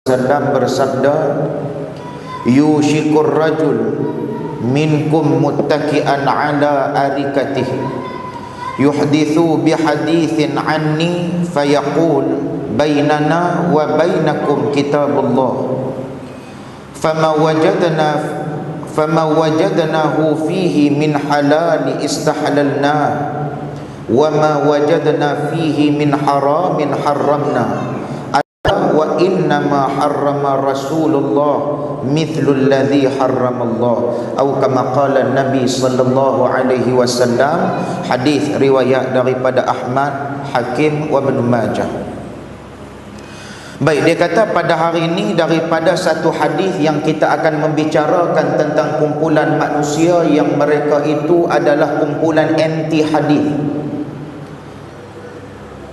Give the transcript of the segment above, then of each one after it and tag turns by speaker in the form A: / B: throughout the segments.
A: Sallam bersabda, yushikur rajul minkum muttaki'an ala arikatihi yuhdithu bihadithin anni fayaqul bainana wa bainakum kitabullah fama wajadnahu fihi min halali istahlalna wa ma wajadna fihi min haramin harramna wa innama harrama Rasulullah mithlul ladzi harramallah atau kama qala Nabi sallallahu alaihi wasallam. Hadis riwayat daripada Ahmad, Hakim wa Ibn Majah. Baik, dia kata pada hari ini daripada satu hadis yang kita akan membicarakan tentang kumpulan manusia yang mereka itu adalah kumpulan anti hadis.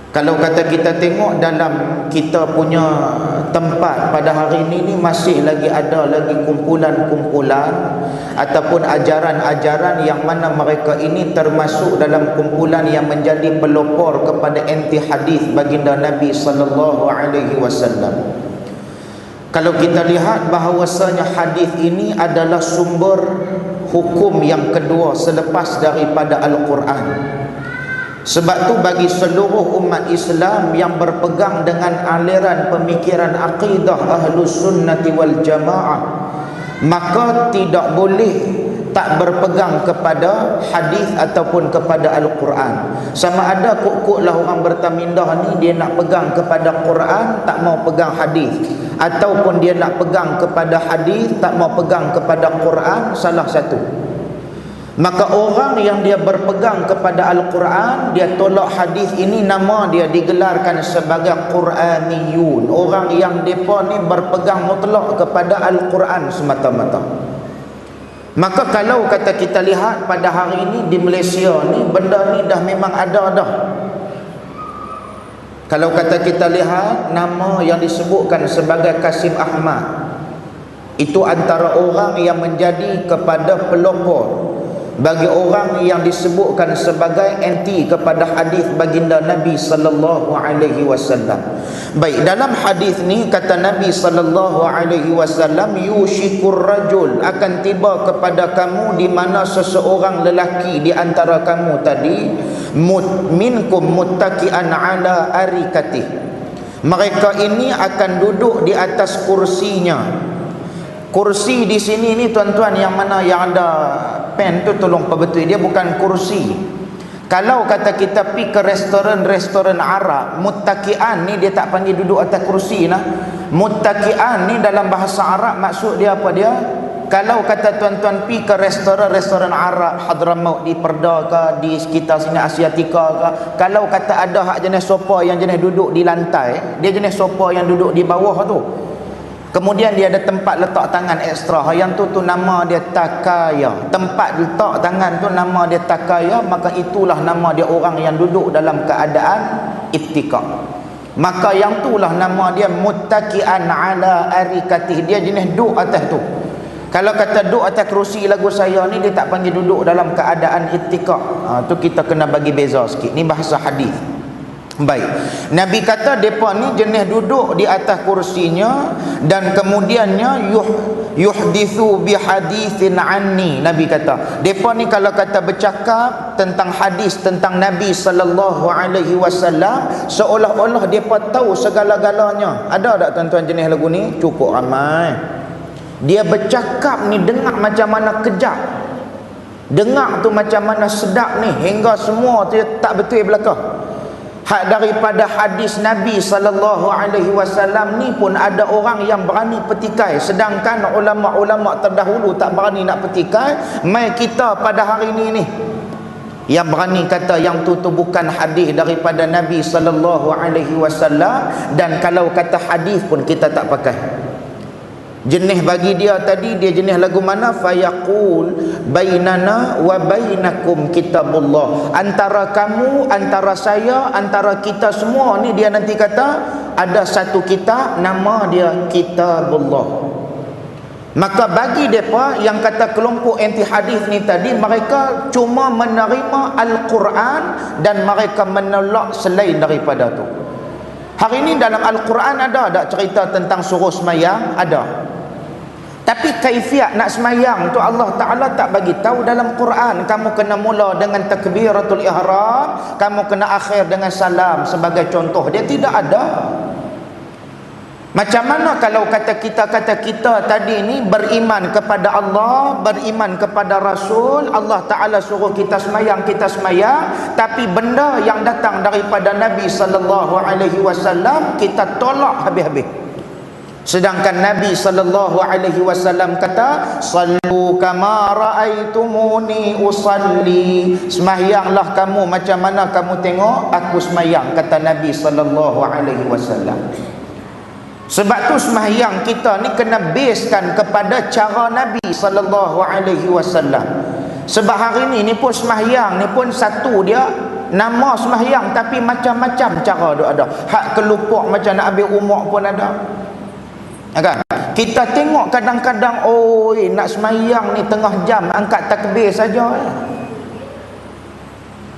A: Kalau kata kita tengok dalam kita punya tempat pada hari ini masih lagi ada lagi kumpulan-kumpulan ataupun ajaran-ajaran yang mana mereka ini termasuk dalam kumpulan yang menjadi pelopor kepada anti hadis baginda Nabi sallallahu alaihi wasallam. Kalau kita lihat bahawasanya hadis ini adalah sumber hukum yang kedua selepas daripada Al-Quran. Sebab tu bagi seluruh umat Islam yang berpegang dengan aliran pemikiran akidah Ahlus Sunnati wal Jamaah, maka tidak boleh tak berpegang kepada hadis ataupun kepada Al-Quran. Sama ada kok-koklah orang bertamindah ni dia nak pegang kepada Quran, tak mau pegang hadis, ataupun dia nak pegang kepada hadis, tak mau pegang kepada Quran, salah satu. Maka orang yang dia berpegang kepada Al-Quran, dia tolak hadis, ini nama dia digelarkan sebagai Quraniyun. Orang yang mereka ni berpegang mutlak kepada Al-Quran semata-mata. Maka kalau kata kita lihat pada hari ini di Malaysia ni, benda ni dah memang ada dah. Kalau kata kita lihat nama yang disebutkan sebagai Kasim Ahmad, itu antara orang yang menjadi kepada pelopor bagi orang yang disebutkan sebagai anti kepada hadis baginda Nabi sallallahu alaihi wasallam. Baik, dalam hadis ni kata Nabi sallallahu alaihi wasallam, yushikur rajul, akan tiba kepada kamu di mana seseorang lelaki di antara kamu tadi, minkum muttaki'an ala arikatih, mereka ini akan duduk di atas kursinya. Kursi di sini ni tuan-tuan yang mana yang ada pen tu tolong perbetul, dia bukan kursi. Kalau kata kita pergi ke restoran Arab, muttaki'an ni dia tak panggil duduk atas kursi nah. Muttaki'an ni dalam bahasa Arab maksud dia apa dia? Kalau kata tuan-tuan pergi ke restoran Arab Hadramaut di Perda ke di sekitar sini Asiatika ke, kalau kata ada hak jenis sofa yang jenis duduk di lantai, dia jenis sofa yang duduk di bawah tu. Kemudian dia ada tempat letak tangan ekstra. Yang tu nama dia takaya. Tempat letak tangan tu nama dia takaya. Maka itulah nama dia orang yang duduk dalam keadaan ittika. Maka yang itulah nama dia muttaki'an ala arikatih. Dia jenis duduk atas tu. Kalau kata duduk atas kerusi lagu saya ni, dia tak panggil duduk dalam keadaan ittika. Tu kita kena bagi beza sikit. Ni bahasa hadis. Baik, Nabi kata mereka ni jenis duduk di atas kursinya, dan kemudiannya yuhdithu bihadithin anni. Nabi kata mereka ni kalau kata bercakap tentang hadis tentang Nabi sallallahu alaihi wasallam, seolah-olah mereka tahu segala-galanya. Ada tak tuan-tuan jenis lagu ni? Cukup ramai. Dia bercakap ni dengar macam mana kejap, dengar tu macam mana sedap ni, hingga semua tu tak betul belakang. Hak daripada hadis Nabi sallallahu alaihi wasallam ni pun ada orang yang berani petikai, sedangkan ulama-ulama terdahulu tak berani nak petikai. Mai kita pada hari ini ni yang berani kata yang tu bukan hadis daripada Nabi sallallahu alaihi wasallam, dan kalau kata hadis pun kita tak pakai. Jenis bagi dia tadi, dia jenis lagu mana? Fayaqul bainana wa bainakum kitabullah. Antara kamu, antara saya, antara kita semua ni, dia nanti kata ada satu kitab, nama dia Kitabullah. Maka bagi mereka yang kata kelompok anti hadis ni tadi, mereka cuma menerima Al-Quran dan mereka menolak selain daripada tu. Hari ini dalam Al-Quran ada tak cerita tentang suruh semayang? Ada. Tapi kaifiat nak semayang tu Allah Ta'ala tak bagi tahu dalam Quran. Kamu kena mula dengan takbiratul ihram, kamu kena akhir dengan salam sebagai contoh. Dia tidak ada. Macam mana kalau kata kita tadi ni beriman kepada Allah, beriman kepada Rasul, Allah Ta'ala suruh kita semayang, tapi benda yang datang daripada Nabi SAW kita tolak habis-habis. Sedangkan Nabi SAW kata, sallu kama ra'aitumuni usalli, semayanglah kamu macam mana kamu tengok aku semayang, kata Nabi SAW. Sebab tu semayang kita ni kena basekan kepada cara Nabi SAW. Sebab hari ni pun semayang ni pun satu dia nama semayang, tapi macam-macam cara dia ada. Hak kelupuk macam nak ambil umur pun ada. Kan? Kita tengok kadang-kadang nak semayang ni tengah jam angkat takbir saja.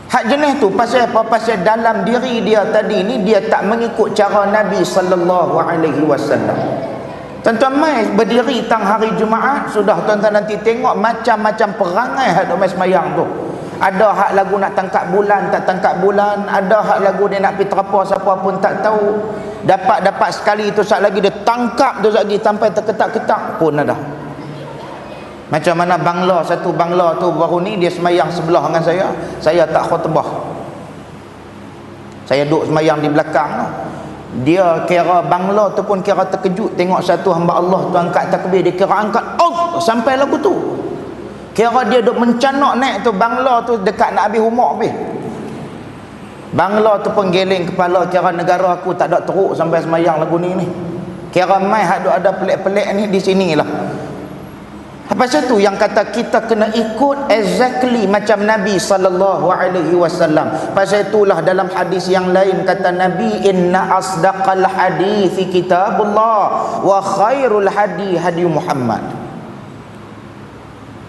A: Hak jenis tu pasal apa? Pasal dalam diri dia tadi ni dia tak mengikut cara Nabi SAW. Tuan-tuan mai berdiri tang hari Jumaat, sudah tuan-tuan nanti tengok macam-macam perangai hak mai semayang tu. Ada hak lagu nak tangkap bulan, tak tangkap bulan. Ada hak lagu dia nak pergi terapa, siapa pun tak tahu. Dapat sekali tu sat lagi dia tangkap tu sat lagi sampai terketak-ketak pun ada. Macam mana satu bangla tu baru ni dia semayang sebelah dengan saya tak khutbah, saya duduk semayang di belakang tu. Dia kira bangla tu pun kira terkejut tengok satu hamba Allah tu angkat takbir, dia kira angkat sampai lagu tu, kira dia duduk mencanak naik tu bangla tu dekat nak habis umur habis. Bangla tu pun geleng kepala, kira negara aku tak ada teruk sampai semayang lagu ni. Kira mai hak duk ada pelik-pelik ni di sinilah. Pasal tu yang kata kita kena ikut exactly macam Nabi SAW. Pasal itulah dalam hadis yang lain kata Nabi, inna asdaqal hadithi kitabullah wa khairul hadi Muhammad.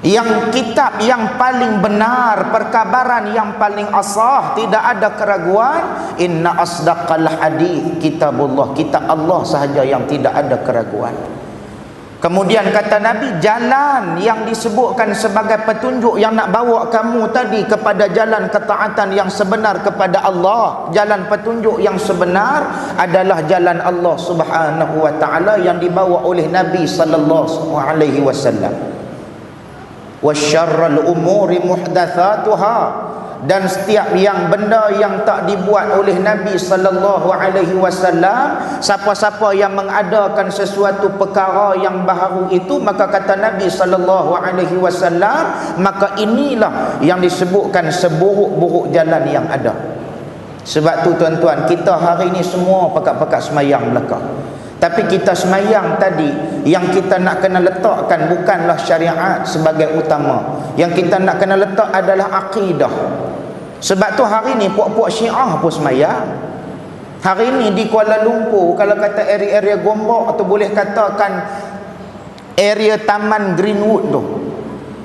A: Yang kitab yang paling benar, perkabaran yang paling asah, tidak ada keraguan, inna asdaqal hadith kitabullah, kitab Allah sahaja yang tidak ada keraguan. Kemudian kata Nabi, jalan yang disebutkan sebagai petunjuk yang nak bawa kamu tadi kepada jalan ketaatan yang sebenar kepada Allah, jalan petunjuk yang sebenar adalah jalan Allah Subhanahu wa taala yang dibawa oleh Nabi sallallahu alaihi wasallam. Wasyarrul umuri muhdatsatuha, dan setiap yang benda yang tak dibuat oleh Nabi sallallahu alaihi wasallam, siapa-siapa yang mengadakan sesuatu perkara yang baharu itu, maka kata Nabi sallallahu alaihi wasallam, maka inilah yang disebutkan seburuk-buruk jalan yang ada. Sebab tu tuan-tuan, kita hari ini semua pakat-pakat semayang belaka. Tapi kita semayang tadi, yang kita nak kena letakkan bukanlah syariat sebagai utama. Yang kita nak kena letak adalah akidah. Sebab tu hari ni puak-puak Syiah pun semayang. Hari ni di Kuala Lumpur, kalau kata area-area Gombak tu, boleh katakan area Taman Greenwood tu,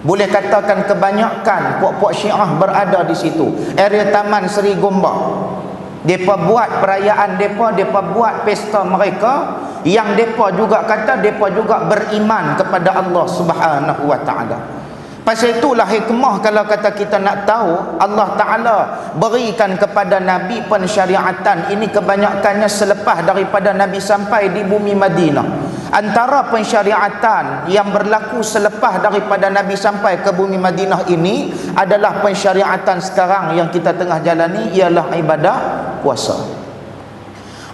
A: boleh katakan kebanyakan puak-puak Syiah berada di situ. Area Taman Seri Gombak, mereka buat perayaan mereka buat pesta mereka, yang mereka juga kata mereka juga beriman kepada Allah Subhanahu wa taala. Pasal itulah hikmah kalau kata kita nak tahu, Allah Ta'ala berikan kepada Nabi pensyariatan ini kebanyakannya selepas daripada Nabi sampai di bumi Madinah. Antara pensyariatan yang berlaku selepas daripada Nabi sampai ke bumi Madinah ini adalah pensyariatan sekarang yang kita tengah jalani, ialah ibadah puasa.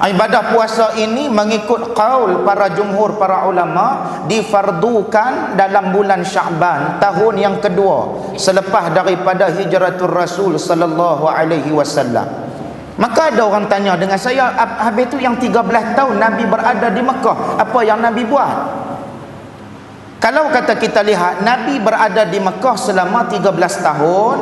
A: Ibadah puasa ini mengikut qaul para jumhur para ulama difardukan dalam bulan Sya'ban, tahun yang kedua selepas daripada hijratul Rasul sallallahu alaihi wasallam. Maka ada orang tanya dengan saya, habis tu yang 13 tahun Nabi berada di Mekah, apa yang Nabi buat? Kalau kata kita lihat, Nabi berada di Mekah selama 13 tahun,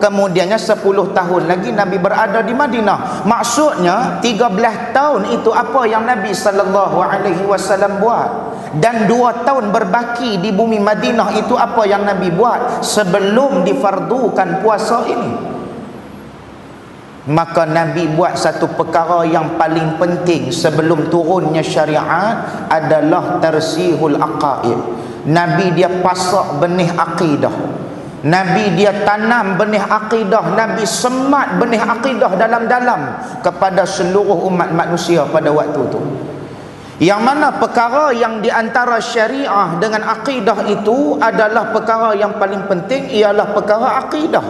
A: kemudiannya 10 tahun lagi Nabi berada di Madinah. Maksudnya 13 tahun itu apa yang Nabi sallallahu alaihi wasallam buat, dan 2 tahun berbaki di bumi Madinah itu apa yang Nabi buat sebelum difardukan puasa ini. maka Nabi buat satu perkara yang paling penting sebelum turunnya syariat adalah tarsihul aqaid. Nabi dia pasak benih akidah, Nabi dia tanam benih akidah, Nabi semat benih akidah dalam-dalam kepada seluruh umat manusia pada waktu itu. Yang mana perkara yang di antara syariah dengan akidah itu adalah perkara yang paling penting, ialah perkara akidah.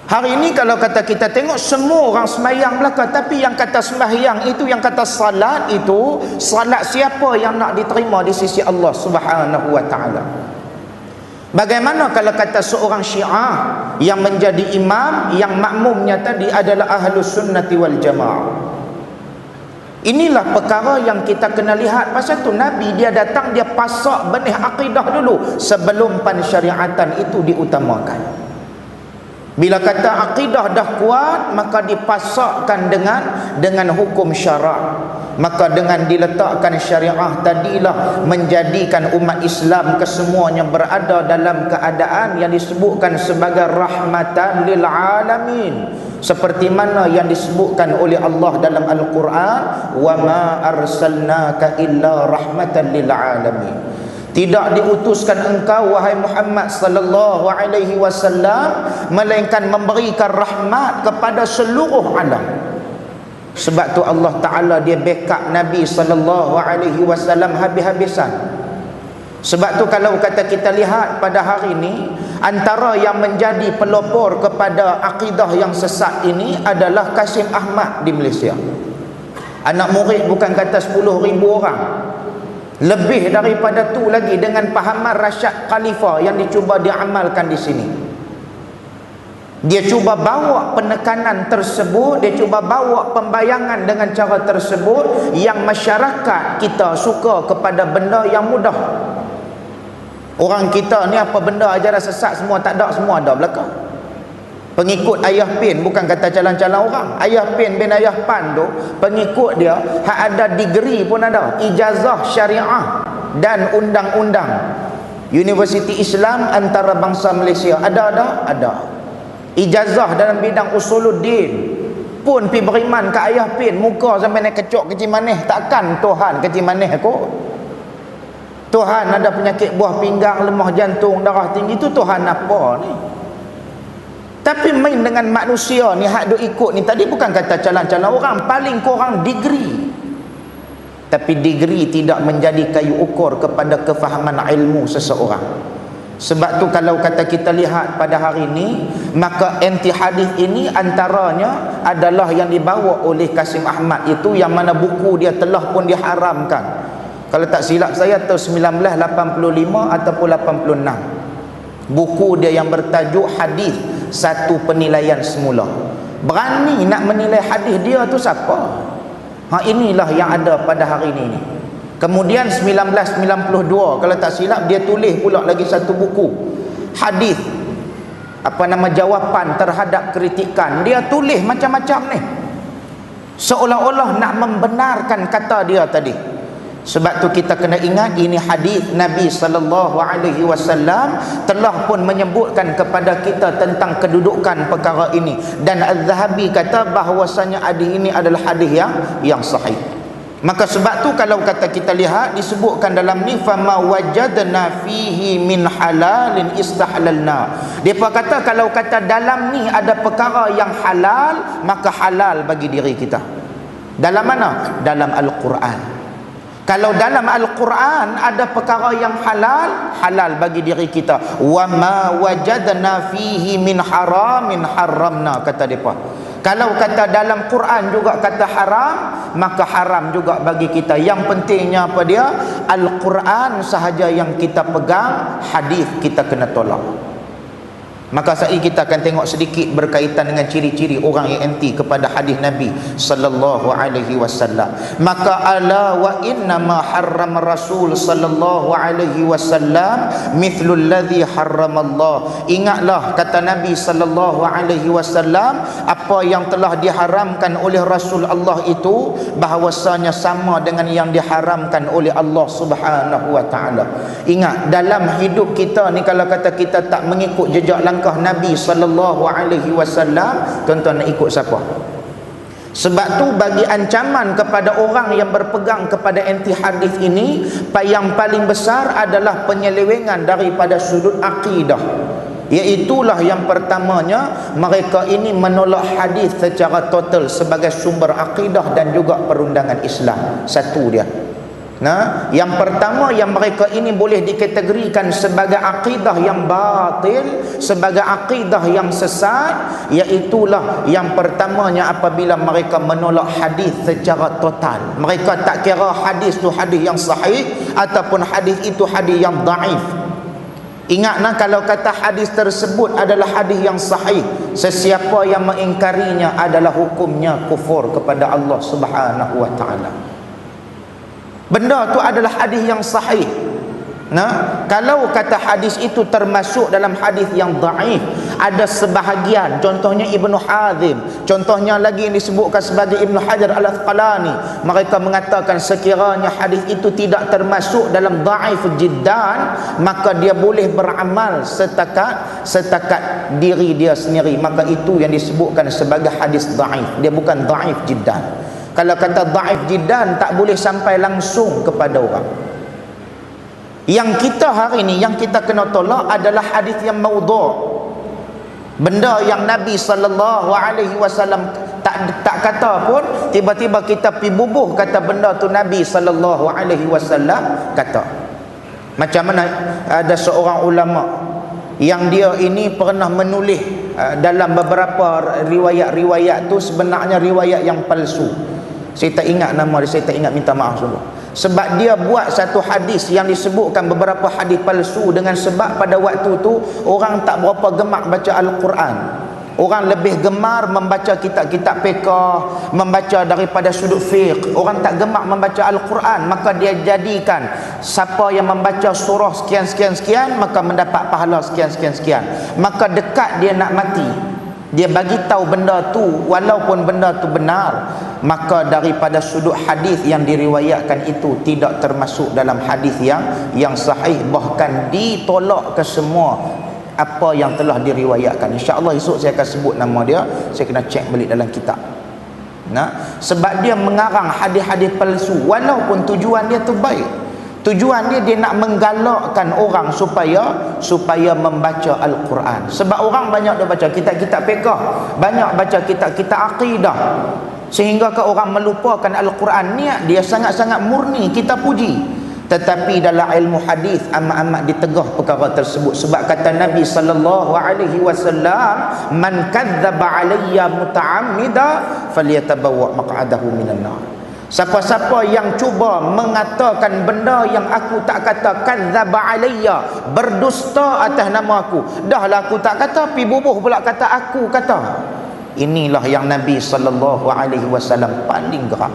A: Hari ini kalau kata kita tengok semua orang sembahyang belaka, tapi yang kata sembahyang itu, yang kata salat itu, salat siapa yang nak diterima di sisi Allah Subhanahu wa taala? Bagaimana kalau kata seorang Syiah yang menjadi imam, yang makmumnya tadi adalah Ahlus Sunnati wal Jamaah? Inilah perkara yang kita kena lihat. Pasal tu Nabi dia datang, dia pasak benih akidah dulu sebelum pensyariatan itu diutamakan. Bila kata akidah dah kuat, maka dipasakkan dengan hukum syarak. Maka dengan diletakkan syariah tadilah menjadikan umat Islam kesemuanya berada dalam keadaan yang disebutkan sebagai rahmatan lil alamin, seperti mana yang disebutkan oleh Allah dalam Al-Quran, wa ma arsalnaka illa rahmatan lil alamin. Tidak diutuskan engkau wahai Muhammad sallallahu alaihi wasallam melainkan memberikan rahmat kepada seluruh alam. Sebab tu Allah Ta'ala dia backup Nabi sallallahu alaihi wasallam habis-habisan. Sebab tu kalau kata kita lihat pada hari ini, antara yang menjadi pelopor kepada akidah yang sesat ini adalah Qasim Ahmad di Malaysia. Anak murid bukan kata 10,000 orang, lebih daripada tu lagi dengan pahaman Rashad Khalifah yang dicuba diamalkan di sini. Dia cuba bawa penekanan tersebut, dia cuba bawa pembayangan dengan cara tersebut yang masyarakat kita suka kepada benda yang mudah. Orang kita ni apa benda ajaran sesat semua tak ada, semua ada belaka. Pengikut Ayah Pin, bukan kata calon-calon orang. Ayah Pin bin Ayah Pan tu, pengikut dia hak ada degree pun ada, ijazah syariah dan undang-undang. Universiti Islam Antarabangsa Malaysia ada. Ijazah dalam bidang usuluddin pun pi beriman ke Ayah Pin, muka sampai nak kecok kecil maneh, takkan Tuhan kecil maneh kot. Tuhan ada penyakit buah pinggang, lemah jantung, darah tinggi, itu Tuhan apa ni? Tapi main dengan manusia ni hak duk ikut ni tadi, bukan kata calon-calon orang, paling kurang degree. Tapi degree tidak menjadi kayu ukur kepada kefahaman ilmu seseorang. Sebab tu kalau kata kita lihat pada hari ini, maka anti hadis ini antaranya adalah yang dibawa oleh Qasim Ahmad itu, yang mana buku dia telah pun diharamkan. Kalau tak silap saya tahun 1985 ataupun 86. Buku dia yang bertajuk Hadis Satu Penilaian Semula. Berani nak menilai hadis dia tu siapa? Inilah yang ada pada hari ini. Kemudian 1992 kalau tak silap dia tulis pula lagi satu buku, hadis jawapan terhadap kritikan. Dia tulis macam-macam ni, seolah-olah nak membenarkan kata dia tadi. Sebab tu kita kena ingat, ini hadis Nabi sallallahu alaihi wasallam telah pun menyebutkan kepada kita tentang kedudukan perkara ini, dan Az-Zahabi kata bahawasanya hadis ini adalah hadis yang sahih. Maka sebab tu kalau kata kita lihat disebutkan dalam ni, fama wajadna fihi min halalin istahlalna. Depa kata kalau kata dalam ni ada perkara yang halal, maka halal bagi diri kita. Dalam mana? Dalam Al-Quran. Kalau dalam Al-Quran ada perkara yang halal, halal bagi diri kita. Wa ma wajadna fihi min haramin haramna, kata depa. Kalau kata dalam Quran juga kata haram, maka haram juga bagi kita. Yang pentingnya apa dia? Al-Quran sahaja yang kita pegang, hadis kita kena tolak. Maka saat ini kita akan tengok sedikit berkaitan dengan ciri-ciri orang yang anti kepada hadis Nabi sallallahu alaihi wasallam. Maka ala wa inna ma harrama Rasul sallallahu alaihi wasallam mithlu alladhi harrama Allah. Ingatlah kata Nabi sallallahu alaihi wasallam, apa yang telah diharamkan oleh Rasul Allah itu bahawasanya sama dengan yang diharamkan oleh Allah Subhanahu wa taala. Ingat, dalam hidup kita ni kalau kata kita tak mengikut jejak langkah langkah Nabi sallallahu alaihi wasallam, tuan-tuan nak ikut siapa? Sebab tu bagi ancaman kepada orang yang berpegang kepada anti hadis ini, yang paling besar adalah penyelewengan daripada sudut akidah. Iaitulah yang pertamanya, mereka ini menolak hadis secara total sebagai sumber akidah dan juga perundangan Islam. Satu dia. Nah, yang pertama yang mereka ini boleh dikategorikan sebagai akidah yang batil, sebagai akidah yang sesat, iaitulah yang pertamanya apabila mereka menolak hadis secara total. Mereka tak kira hadis tu hadis yang sahih ataupun hadis itu hadis yang dhaif. Ingatlah, kalau kata hadis tersebut adalah hadis yang sahih, sesiapa yang mengingkarinya adalah hukumnya kufur kepada Allah Subhanahu wa taala. Benda tu adalah hadis yang sahih. Nah, kalau kata hadis itu termasuk dalam hadis yang dhaif, ada sebahagian, contohnya Ibnu Hazim, contohnya lagi yang disebutkan sebagai Ibnu Hajar Al-Asqalani, mereka mengatakan sekiranya hadis itu tidak termasuk dalam dhaif jiddan, maka dia boleh beramal setakat diri dia sendiri, maka itu yang disebutkan sebagai hadis dhaif. Dia bukan dhaif jiddan. Kalau kata dhaif jiddan, tak boleh sampai langsung kepada orang. Yang kita hari ini, yang kita kena tolak adalah hadis yang maudhu'. Benda yang Nabi SAW tak kata pun, tiba-tiba kita pergi bubuh kata benda tu Nabi SAW kata. Macam mana ada seorang ulama yang dia ini pernah menulis dalam beberapa riwayat-riwayat tu sebenarnya riwayat yang palsu. Saya tak ingat nama dia, saya tak ingat, minta maaf sungguh. Sebab dia buat satu hadis yang disebutkan beberapa hadis palsu, dengan sebab pada waktu tu orang tak berapa gemar baca Al-Quran. Orang lebih gemar membaca kitab-kitab fiqh, membaca daripada sudut fiqh. Orang tak gemar membaca Al-Quran, maka dia jadikan siapa yang membaca surah sekian-sekian-sekian maka mendapat pahala sekian-sekian-sekian. Maka dekat dia nak mati, dia bagi tahu benda tu, walaupun benda tu benar, maka daripada sudut hadis yang diriwayatkan itu tidak termasuk dalam hadis yang sahih, bahkan ditolak ke semua apa yang telah diriwayatkan. InsyaAllah esok saya akan sebut nama dia, saya kena cek balik dalam kitab. Nah, sebab dia mengarang hadis-hadis palsu, walaupun tujuan dia tu baik. Tujuan dia nak menggalakkan orang supaya membaca Al-Quran. Sebab orang banyak dah baca kitab-kitab fiqh, banyak baca kitab-kitab akidah, sehingga ke orang melupakan Al-Quran. Niat dia sangat-sangat murni, kita puji. Tetapi dalam ilmu hadis amat-amat ditegah perkara tersebut. Sebab kata Nabi sallallahu alaihi wasallam, "Man kadzdzaba alayya muta'ammida falyatabawwa maq'adahu minan nar." Siapa-siapa yang cuba mengatakan benda yang aku tak kata, kadzdzaba alayya, berdusta atas nama aku. Dahlah aku tak kata, pi bubuh pula kata aku kata. Inilah yang Nabi sallallahu alaihi wasallam paling gerak.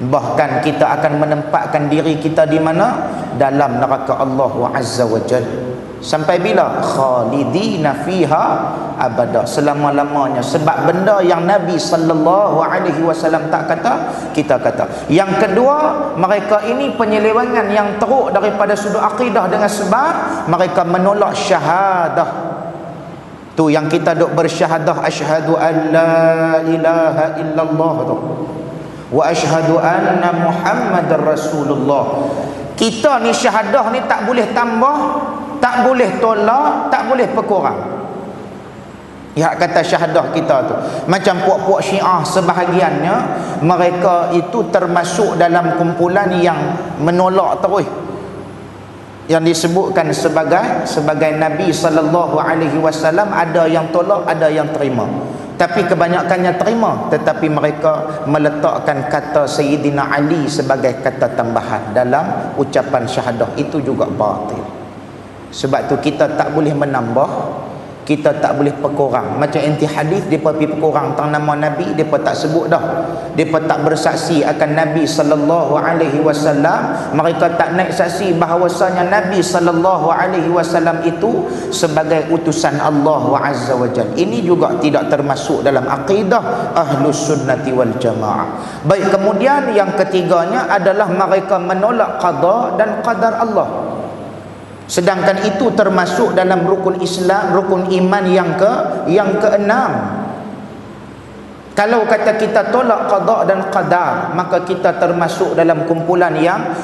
A: Bahkan kita akan menempatkan diri kita di mana? Dalam neraka Allah Azza wa Jalla. Sampai bila? Khalidina fiha abada, selama-lamanya. Sebab benda yang Nabi sallallahu alaihi wasallam tak kata, kita kata. Yang kedua, mereka ini penyelewengan yang teruk daripada sudut akidah dengan sebab mereka menolak syahadah. Tu yang kita duk bersyahadah, asyhadu an la ilaha illallah tu, wa asyhadu anna Muhammadar Rasulullah. Kita ni syahadah ni tak boleh tambah, tak boleh tolak, tak boleh berkurang. Ya, kata syahadah kita tu. Macam puak-puak Syiah sebahagiannya, mereka itu termasuk dalam kumpulan yang menolak terus, yang disebutkan sebagai Nabi sallallahu alaihi wasallam. Ada yang tolak, ada yang terima. Tapi kebanyakannya terima, tetapi mereka meletakkan kata Sayyidina Ali sebagai kata tambahan dalam ucapan syahadah. Itu juga batil. Sebab tu kita tak boleh menambah, kita tak boleh berkurang. Macam anti hadis, depa pergi berkurang tentang nama Nabi, depa tak sebut dah. Depa tak bersaksi akan Nabi sallallahu alaihi wasallam. Mereka tak naik saksi bahawasanya Nabi sallallahu alaihi wasallam itu sebagai utusan Allah Azza wa Jalla. Ini juga tidak termasuk dalam akidah Ahlus Sunnati wal Jamaah. Baik, kemudian yang ketiganya adalah mereka menolak qada dan qadar Allah. Sedangkan itu termasuk dalam rukun Islam, rukun iman yang keenam. Kalau kata kita tolak qada dan qadar, maka kita termasuk dalam kumpulan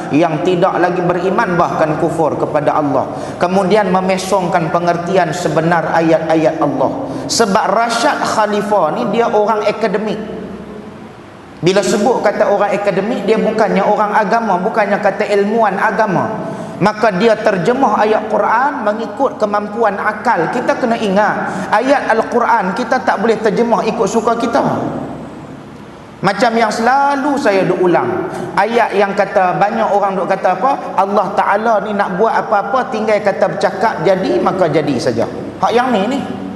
A: yang tidak lagi beriman, bahkan kufur kepada Allah. Kemudian memesongkan pengertian sebenar ayat-ayat Allah. Sebab Rashad Khalifah ni dia orang akademik. Bila sebut kata orang akademik, dia bukannya orang agama, bukannya kata ilmuwan agama. Maka dia terjemah ayat Quran mengikut kemampuan akal. Kita kena ingat, ayat Al-Quran kita tak boleh terjemah ikut suka kita. Macam yang selalu saya duk ulang, ayat yang kata, banyak orang duk kata apa, Allah Ta'ala ni nak buat apa-apa tinggal kata bercakap jadi, maka jadi saja. Hak yang ni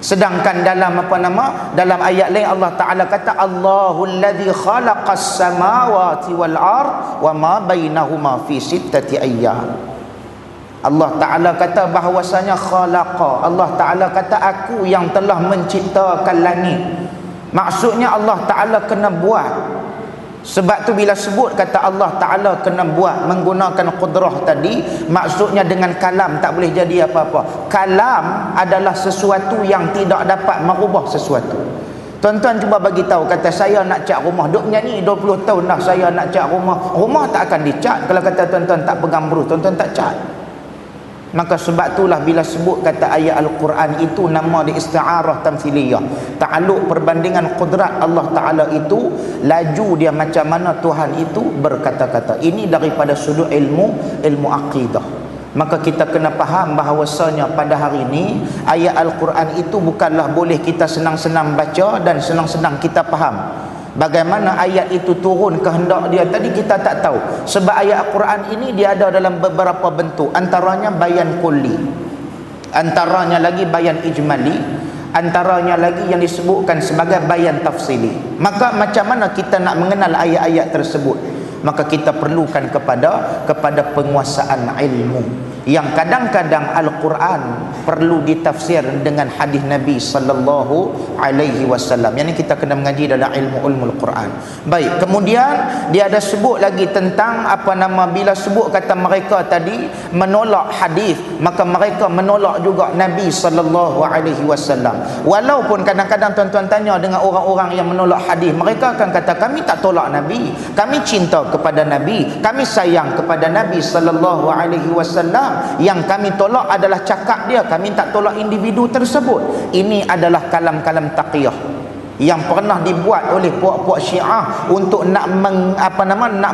A: sedangkan dalam dalam ayat lain Allah Ta'ala kata, Allahul ladzi khalaqas samawati wal ard wa ma bainahuma fi sittati ayyam. Allah Ta'ala kata bahawasanya khalaqa, Allah Ta'ala kata aku yang telah menciptakan langit. Maksudnya Allah Ta'ala kena buat. Sebab tu bila sebut kata Allah Ta'ala kena buat menggunakan qudrah tadi, maksudnya dengan kalam tak boleh jadi apa-apa. Kalam adalah sesuatu yang tidak dapat merubah sesuatu. Tuan-tuan cuba bagi tahu, kata saya nak cat rumah, duk menyanyi 20 tahun dah saya nak cat rumah. Rumah tak akan dicat kalau kata tuan-tuan tak pegang berus, tuan-tuan tak cat. Maka sebab itulah bila sebut kata ayat Al-Quran itu nama dia isti'arah tamthiliyah, ta'aluk perbandingan kudrat Allah Ta'ala itu, laju dia macam mana Tuhan itu berkata-kata. Ini daripada sudut ilmu akidah. Maka kita kena faham bahawasanya pada hari ini ayat Al-Quran itu bukanlah boleh kita senang-senang baca dan senang-senang kita faham. Bagaimana ayat itu turun kehendak dia tadi kita tak tahu. Sebab ayat Al-Quran ini dia ada dalam beberapa bentuk. Antaranya bayan kulli, antaranya lagi bayan ijmali, antaranya lagi yang disebutkan sebagai bayan tafsili. Maka macam mana kita nak mengenal ayat-ayat tersebut? Maka kita perlukan kepada penguasaan ilmu. Yang kadang-kadang Al-Quran perlu ditafsir dengan hadis Nabi sallallahu alaihi wasallam. Yang ini kita kena mengaji dalam ilmu ulumul Quran. Baik, kemudian dia ada sebut lagi tentang bila sebut kata mereka tadi menolak hadis, maka mereka menolak juga Nabi sallallahu alaihi wasallam. Walaupun kadang-kadang tuan-tuan tanya dengan orang-orang yang menolak hadis, mereka akan kata kami tak tolak Nabi, kami cinta kepada Nabi, kami sayang kepada Nabi sallallahu alaihi wasallam. Yang kami tolak adalah cakap dia, kami tak tolak individu tersebut. Ini adalah kalam-kalam taqiyah yang pernah dibuat oleh puak-puak Syiah untuk nak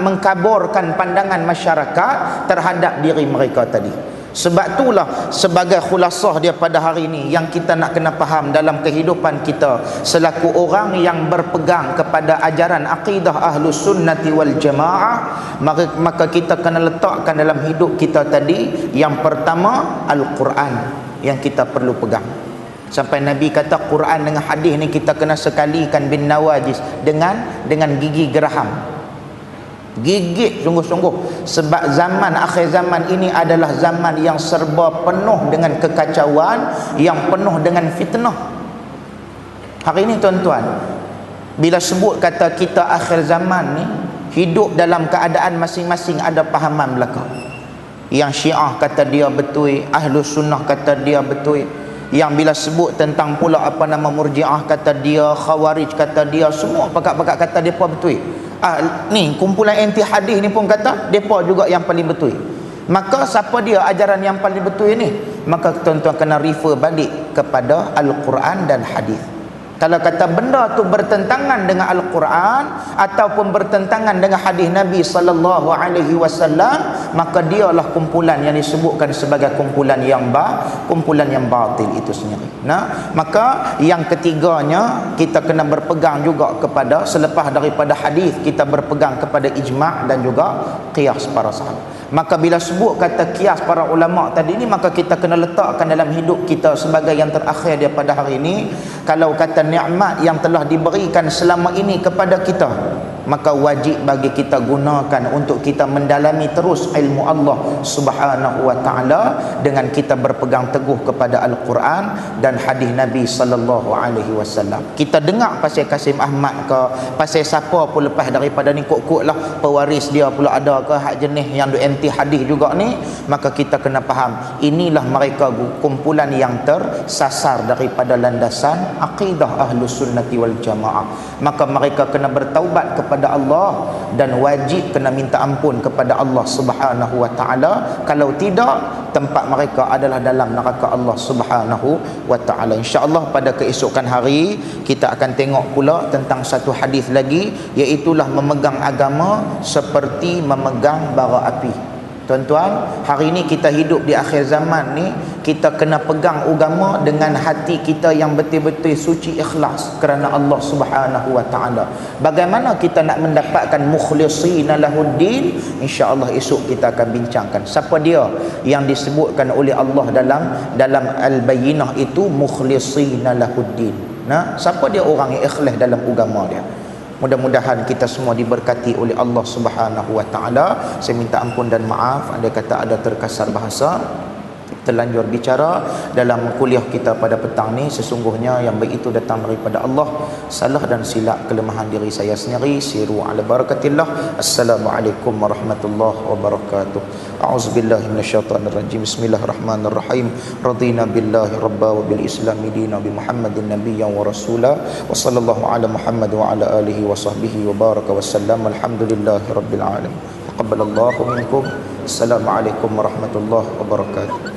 A: mengkaburkan pandangan masyarakat terhadap diri mereka tadi. Sebab itulah sebagai khulasah dia pada hari ini yang kita nak kena faham dalam kehidupan kita selaku orang yang berpegang kepada ajaran akidah Ahlus Sunnati wal Jamaah, maka kita kena letakkan dalam hidup kita tadi yang pertama Al-Quran yang kita perlu pegang. Sampai Nabi kata Quran dengan hadis ni kita kena sekalikan bin nawajis, dengan gigi geraham. Gigit sungguh-sungguh. Sebab zaman akhir zaman ini adalah zaman yang serba penuh dengan kekacauan, yang penuh dengan fitnah. Hari ini tuan-tuan, bila sebut kata kita akhir zaman ni, hidup dalam keadaan masing-masing ada pahaman belaka. Yang Syiah kata dia betul, Ahlus Sunnah kata dia betul. Yang bila sebut tentang pula Murji'ah kata dia, Khawarij kata dia, semua pakak-pakak kata depa betul. Ni kumpulan anti hadis ni pun kata depa juga yang paling betul. Maka siapa dia ajaran yang paling betul ni? Maka tuan-tuan kena refer balik kepada Al-Quran dan hadis. Kalau kata benda tu bertentangan dengan Al-Quran ataupun bertentangan dengan hadis Nabi sallallahu alaihi wasallam, maka dialah kumpulan yang disebutkan sebagai kumpulan yang batil itu sendiri. Nah, maka yang ketiganya kita kena berpegang juga kepada, selepas daripada hadis kita berpegang kepada ijma' dan juga qiyas para sahabat. Maka bila sebut kata qiyas para ulama tadi ni, maka kita kena letakkan dalam hidup kita sebagai yang terakhir dia pada hari ini. Kalau kata nikmat yang telah diberikan selama ini kepada kita, maka wajib bagi kita gunakan untuk kita mendalami terus ilmu Allah Subhanahu wa taala dengan kita berpegang teguh kepada Al-Quran dan hadis Nabi sallallahu alaihi wasallam. Kita dengar pasal Kasim Ahmad ke, pasal siapa pun lepas daripada ni kok-kok lah pewaris dia pula ada ke hak jenis yang duk anti hadis juga ni, maka kita kena faham inilah mereka kumpulan yang tersasar daripada landasan akidah Ahlus Sunnati wal Jamaah. Maka mereka kena bertaubat kepada Allah dan wajib kena minta ampun kepada Allah Subhanahu wa taala. Kalau tidak, tempat mereka adalah dalam neraka Allah Subhanahu wa taala. Insya-Allah pada keesokan hari kita akan tengok pula tentang satu hadis lagi, iaitu memegang agama seperti memegang bara api. Tuan-tuan, hari ini kita hidup di akhir zaman ni, kita kena pegang agama dengan hati kita yang betul-betul suci ikhlas kerana Allah Subhanahu wa taala. Bagaimana kita nak mendapatkan mukhlishina lahuddin? Insya-Allah esok kita akan bincangkan siapa dia yang disebutkan oleh Allah dalam Al-Bayyinah itu mukhlishina lahuddin. Nah, siapa dia orang yang ikhlas dalam agama dia? Mudah-mudahan kita semua diberkati oleh Allah Subhanahu wa taala. Saya minta ampun dan maaf andai kata ada terkasar bahasa, terlanjur bicara dalam kuliah kita pada petang ni. Sesungguhnya yang baik itu datang daripada Allah, salah dan silap kelemahan diri saya sendiri. Siru ala barakatillah. Assalamualaikum warahmatullahi wabarakatuh. A'udzubillahi minasyaitonir rajim. Bismillahirrahmanirrahim. Radina billahi rabba wa bil islami dina bi Muhammadin nabiyyan wa rasula wa sallallahu ala Muhammad wa ala alihi wa sahbihi wa baraka wa sallam. Alhamdulillahi rabbil alamin. Taqabbalallahu minkum. Assalamualaikum warahmatullahi wabarakatuh.